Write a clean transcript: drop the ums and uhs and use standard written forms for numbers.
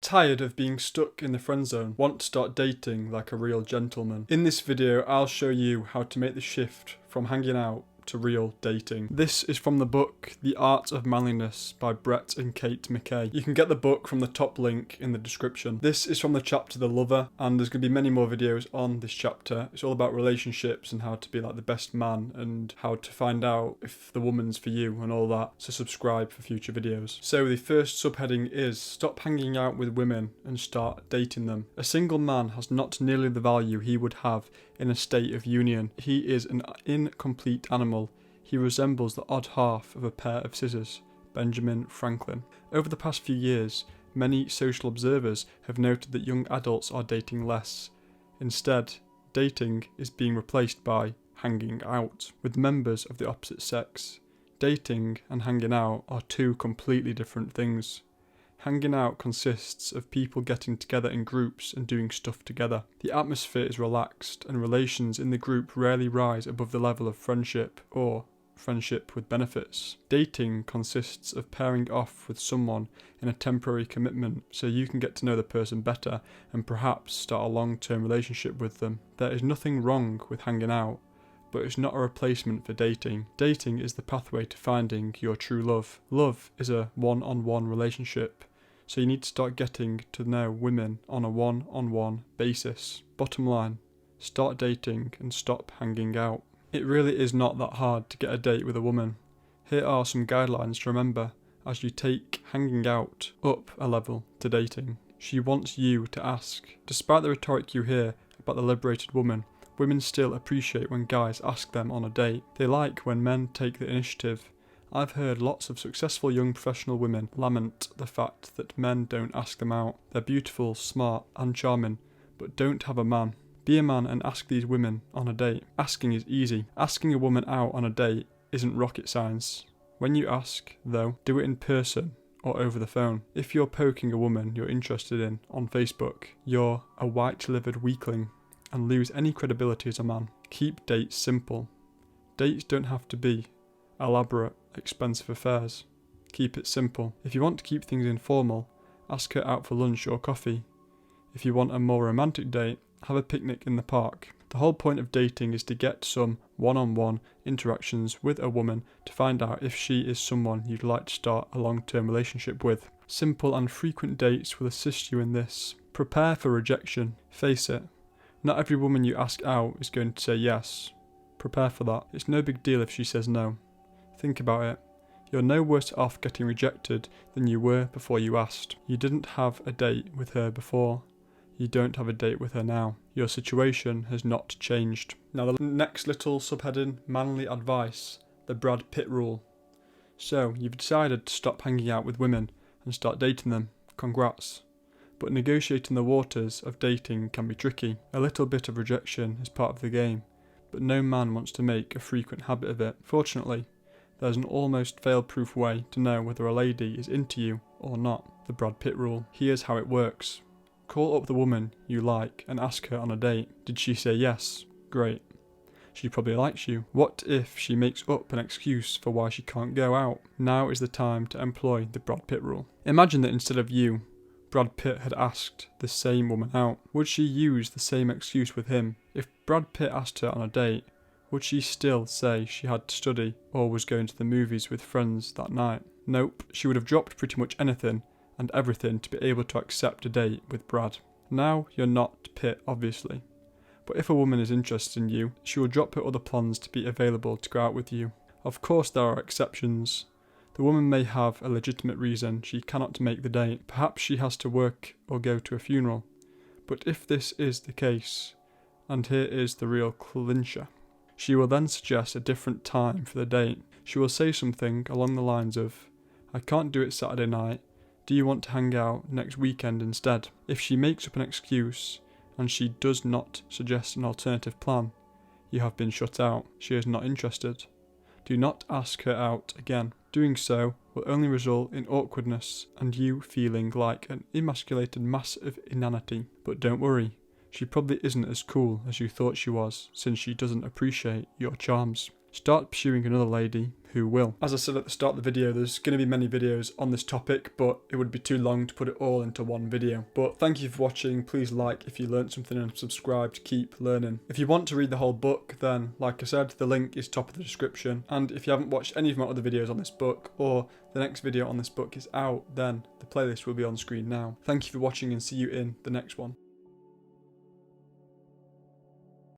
Tired of being stuck in the friend zone? Want to start dating like a real gentleman? In this video, I'll show you how to make the shift from hanging out to real dating. This is from the book The Art of Manliness by Brett and Kate McKay. You can get the book from the top link in the description. This is from the chapter The Lover, and there's going to be many more videos on this chapter. It's all about relationships and how to be like the best man and how to find out if the woman's for you and all that. So subscribe for future videos. So the first subheading is stop hanging out with women and start dating them. A single man has not nearly the value he would have in a state of union. He is an incomplete animal. He resembles the odd half of a pair of scissors. Benjamin Franklin. Over the past few years, many social observers have noted that young adults are dating less. Instead, dating is being replaced by hanging out with members of the opposite sex. Dating and hanging out are two completely different things. Hanging out consists of people getting together in groups and doing stuff together. The atmosphere is relaxed and relations in the group rarely rise above the level of friendship or friendship with benefits. Dating consists of pairing off with someone in a temporary commitment so you can get to know the person better and perhaps start a long-term relationship with them. There is nothing wrong with hanging out, but it's not a replacement for dating. Dating is the pathway to finding your true love. Love is a one-on-one relationship, so you need to start getting to know women on a one-on-one basis. Bottom line, start dating and stop hanging out. It really is not that hard to get a date with a woman. Here are some guidelines to remember as you take hanging out up a level to dating. She wants you to ask. Despite the rhetoric you hear about the liberated woman, women still appreciate when guys ask them on a date. They like when men take the initiative. I've heard lots of successful young professional women lament the fact that men don't ask them out. They're beautiful, smart and charming, but don't have a man. Be a man and ask these women on a date. Asking is easy. Asking a woman out on a date isn't rocket science. When you ask, though, do it in person or over the phone. If you're poking a woman you're interested in on Facebook, you're a white-livered weakling and lose any credibility as a man. Keep dates simple. Dates don't have to be elaborate, expensive affairs. Keep it simple. If you want to keep things informal, ask her out for lunch or coffee. If you want a more romantic date, have a picnic in the park. The whole point of dating is to get some one-on-one interactions with a woman to find out if she is someone you'd like to start a long-term relationship with. Simple and frequent dates will assist you in this. Prepare for rejection. Face it, not every woman you ask out is going to say yes. Prepare for that. It's no big deal if she says no. Think about it. You're no worse off getting rejected than you were before you asked. You didn't have a date with her before. You don't have a date with her now. Your situation has not changed. Now the next little subheading, manly advice, the Brad Pitt rule. So you've decided to stop hanging out with women and start dating them. Congrats. But negotiating the waters of dating can be tricky. A little bit of rejection is part of the game, but no man wants to make a frequent habit of it. Fortunately, there's an almost fail-proof way to know whether a lady is into you or not. The Brad Pitt rule. Here's how it works. Call up the woman you like and ask her on a date. Did she say yes? Great. She probably likes you. What if she makes up an excuse for why she can't go out? Now is the time to employ the Brad Pitt rule. Imagine that instead of you, Brad Pitt had asked the same woman out. Would she use the same excuse with him? If Brad Pitt asked her on a date, would she still say she had to study or was going to the movies with friends that night? Nope, she would have dropped pretty much anything and everything to be able to accept a date with Brad. Now you're not Pitt, obviously, but if a woman is interested in you, she will drop her other plans to be available to go out with you. Of course there are exceptions. The woman may have a legitimate reason she cannot make the date. Perhaps she has to work or go to a funeral. But if this is the case, and here is the real clincher, she will then suggest a different time for the date. She will say something along the lines of, I can't do it Saturday night. Do you want to hang out next weekend instead? If she makes up an excuse and she does not suggest an alternative plan, you have been shut out. She is not interested. Do not ask her out again. Doing so will only result in awkwardness and you feeling like an emasculated mass of inanity. But don't worry, she probably isn't as cool as you thought she was, since she doesn't appreciate your charms. start pursuing another lady who will. As I said at the start of the video, there's going to be many videos on this topic, but it would be too long to put it all into one video. But thank you for watching. Please like if you learned something and subscribe to keep learning. If you want to read the whole book, then like I said, the link is top of the description. And if you haven't watched any of my other videos on this book, or the next video on this book is out, then the playlist will be on screen now. Thank you for watching and see you in the next one.